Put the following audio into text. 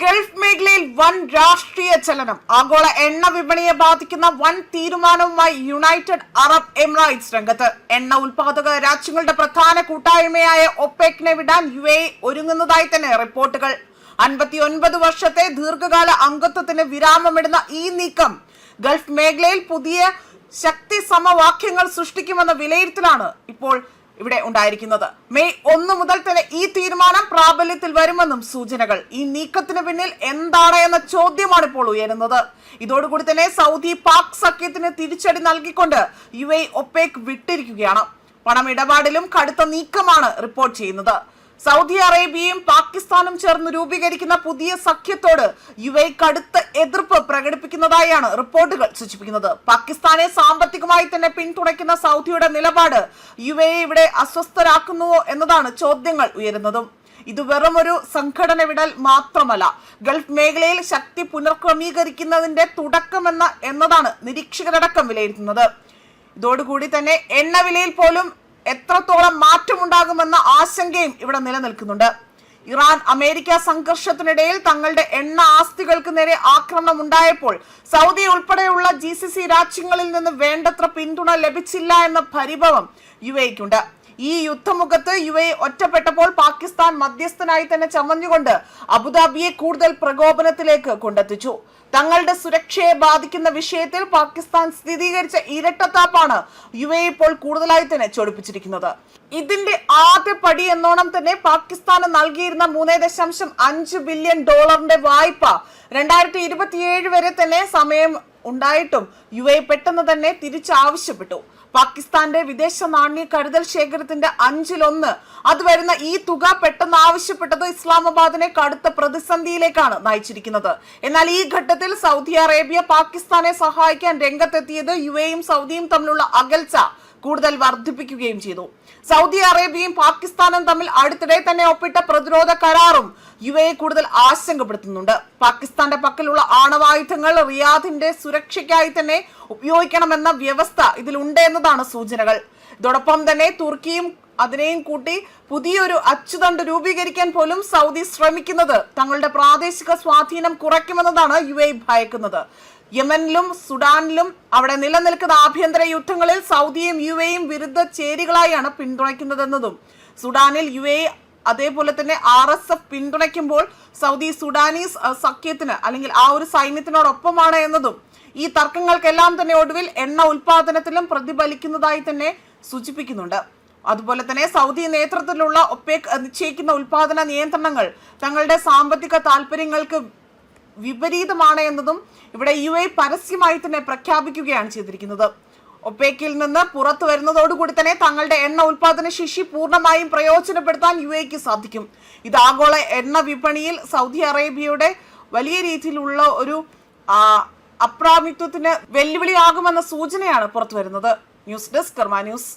Gulf മേഖലയിൽ വൻ രാഷ്ട്രീയ ചലനം. ആഗോള എണ്ണ വിപണിയെ ബാധിക്കുന്ന വൻ തീരുമാനവുമായി യുണൈറ്റഡ് അറബ് എമിറേറ്റ്സ് രംഗത്ത്. എണ്ണ ഉൽപാദക രാജ്യങ്ങളുടെ പ്രധാന കൂട്ടായ്മയായ ഒപെക്കിനെ വിടാൻ UAE ഒരുങ്ങുന്നതായി തന്നെ റിപ്പോർട്ടുകൾ. 59 വർഷത്തെ ദീർഘകാല അംഗത്വത്തിന് വിരാമമിടുന്ന ഈ നീക്കം ഗൾഫ് മേഖലയിൽ പുതിയ ശക്തി സമവാക്യങ്ങൾ സൃഷ്ടിക്കുമെന്ന വിലയിരുത്തലാണ് ഇപ്പോൾ ഇവിടെ ഉണ്ടായിരിക്കുന്നത്. മെയ് 1 മുതൽ തന്നെ ഈ തീരുമാനം പ്രാബല്യത്തിൽ വരുമെന്നും സൂചനകൾ. ഈ നീക്കത്തിന് പിന്നിൽ എന്താണ് എന്ന ചോദ്യമാണ് ഇപ്പോൾ ഉയരുന്നത്. ഇതോടുകൂടി തന്നെ സൗദി പാക് സഖ്യത്തിന് തിരിച്ചടി നൽകിക്കൊണ്ട് UAE ഒപെക് വിട്ടിരിക്കുകയാണ്. പണമിടപാടിലും കടുത്ത നീക്കമാണ് റിപ്പോർട്ട് ചെയ്യുന്നത്. സൗദി അറേബ്യയും പാകിസ്ഥാനും ചേർന്ന് രൂപീകരിക്കുന്ന പുതിയ സഖ്യത്തോട് UAE കടുത്ത എതിർപ്പ് പ്രകടിപ്പിക്കുന്നതായാണ് റിപ്പോർട്ടുകൾ സൂചിപ്പിക്കുന്നത്. പാകിസ്ഥാനെ സാമ്പത്തികമായി തന്നെ പിന്തുണയ്ക്കുന്ന സൗദിയുടെ നിലപാട് UAE ഇവിടെ അസ്വസ്ഥരാക്കുന്നുവോ എന്നതാണ് ചോദ്യങ്ങൾ ഉയരുന്നതും. ഇത് വെറും ഒരു സംഘടന വിടൽ മാത്രമല്ല, ഗൾഫ് മേഖലയിൽ ശക്തി പുനർക്രമീകരിക്കുന്നതിന്റെ എന്നതാണ് നിരീക്ഷകരടക്കം വിലയിരുത്തുന്നത്. ഇതോടുകൂടി തന്നെ എണ്ണവിലയിൽ പോലും എത്രത്തോളം മാറ്റമുണ്ടാകുമെന്ന ആശങ്കയും ഇവിടെ നിലനിൽക്കുന്നുണ്ട്. ഇറാൻ അമേരിക്ക സംഘർഷത്തിനിടയിൽ തങ്ങളുടെ എണ്ണ ആസ്തികൾക്ക് നേരെ ആക്രമണം ഉണ്ടായപ്പോൾ സൗദി ഉൾപ്പെടെയുള്ള GCC രാജ്യങ്ങളിൽ നിന്ന് വേണ്ടത്ര പിന്തുണ ലഭിച്ചില്ല എന്ന പരിഭവം UAEക്കുണ്ട്. ഈ യുദ്ധമുഖത്ത് UAE ഒറ്റപ്പെട്ടപ്പോൾ പാകിസ്ഥാൻ മധ്യസ്ഥനായി തന്നെ ചമഞ്ഞുകൊണ്ട് അബുദാബിയെ കൂടുതൽ പ്രകോപനത്തിലേക്ക് കൊണ്ടെത്തിച്ചു. തങ്ങളുടെ സുരക്ഷയെ ബാധിക്കുന്ന വിഷയത്തിൽ പാകിസ്ഥാൻ സ്ഥിരീകരിച്ച ഇരട്ടത്താപ്പാണ് UAE ഇപ്പോൾ കൂടുതലായി തന്നെ ചൊടിപ്പിച്ചിരിക്കുന്നത്. ഇതിന്റെ ആദ്യ പടി എന്നോണം തന്നെ പാകിസ്ഥാന് നൽകിയിരുന്ന $3.5 ബില്യൺ വായ്പ 2027 വരെ തന്നെ സമയം ഉണ്ടായിട്ടും UAE പെട്ടെന്ന് തന്നെ തിരിച്ചാവശ്യപ്പെട്ടു. പാകിസ്ഥാന്റെ വിദേശ നാണ്യ കരുതൽ ശേഖരത്തിന്റെ 1/5 അത് വരുന്ന ഈ തുക പെട്ടെന്ന് ആവശ്യപ്പെട്ടത് ഇസ്ലാമാബാദിനെ കടുത്ത പ്രതിസന്ധിയിലേക്കാണ് നയിച്ചിരിക്കുന്നത്. എന്നാൽ ഈ ഘട്ടത്തിൽ സൗദി അറേബ്യ പാകിസ്ഥാനെ സഹായിക്കാൻ രംഗത്തെത്തിയത് UAEയും സൗദിയും തമ്മിലുള്ള അകൽച്ച കൂടുതൽ വർദ്ധിപ്പിക്കുകയും ചെയ്തു. സൗദി അറേബ്യയും പാകിസ്ഥാനും തമ്മിൽ അടുത്തിടെ തന്നെ ഒപ്പിട്ട പ്രതിരോധ കരാറും UAE കൂടുതൽ ആശങ്കപ്പെടുത്തുന്നുണ്ട്. പാകിസ്ഥാന്റെ പക്കലുള്ള ആണവായുധങ്ങൾ റിയാദിന്റെ സുരക്ഷയ്ക്കായി തന്നെ ഉപയോഗിക്കണമെന്ന വ്യവസ്ഥ ഇതിലുണ്ട് എന്നതാണ് സൂചനകൾ. ഇതോടൊപ്പം തന്നെ തുർക്കിയും അതിനെയും കൂട്ടി പുതിയൊരു അച്ചുതണ്ട് രൂപീകരിക്കാൻ പോലും സൗദി ശ്രമിക്കുന്നത് തങ്ങളുടെ പ്രാദേശിക സ്വാധീനം കുറയ്ക്കുമെന്നതാണ് UAE ഭയക്കുന്നത്. യമനിലും സുഡാനിലും അവിടെ നിലനിൽക്കുന്ന ആഭ്യന്തര യുദ്ധങ്ങളിൽ സൗദിയും UAEയും വിരുദ്ധ ചേരികളായാണ് പിന്തുണയ്ക്കുന്നതെന്നതും, സുഡാനിൽ UAE അതേപോലെ തന്നെ RSF പിന്തുണയ്ക്കുമ്പോൾ സൗദി സുഡാനീസ് സഖ്യത്തിന് അല്ലെങ്കിൽ ആ ഒരു സൈന്യത്തിനോടൊപ്പമാണ് എന്നതും ഈ തർക്കങ്ങൾക്കെല്ലാം തന്നെ ഒടുവിൽ എണ്ണ ഉൽപാദനത്തിലും പ്രതിഫലിക്കുന്നതായി തന്നെ സൂചിപ്പിക്കുന്നുണ്ട്. അതുപോലെ തന്നെ സൗദി നേതൃത്വത്തിലുള്ള ഒപെക് നിശ്ചയിക്കുന്ന ഉൽപാദന നിയന്ത്രണങ്ങൾ തങ്ങളുടെ സാമ്പത്തിക താല്പര്യങ്ങൾക്ക് വിപരീതമാണ് എന്നതും ഇവിടെ UAE പരസ്യമായി തന്നെ പ്രഖ്യാപിക്കുകയാണ് ചെയ്തിരിക്കുന്നത്. ഒപെക്കിൽ നിന്ന് പുറത്തു വരുന്നതോടുകൂടി തന്നെ തങ്ങളുടെ എണ്ണ ഉൽപാദന ശേഷി പൂർണ്ണമായും പ്രയോജനപ്പെടുത്താൻ UAEക്ക് സാധിക്കും. ഇത് ആഗോള എണ്ണ വിപണിയിൽ സൗദി അറേബ്യയുടെ വലിയ രീതിയിലുള്ള ഒരു അപ്രാമിത്വത്തിന് വെല്ലുവിളിയാകുമെന്ന സൂചനയാണ് പുറത്തു വരുന്നത്. ന്യൂസ് ഡെസ്ക് കർമ്മ ന്യൂസ്.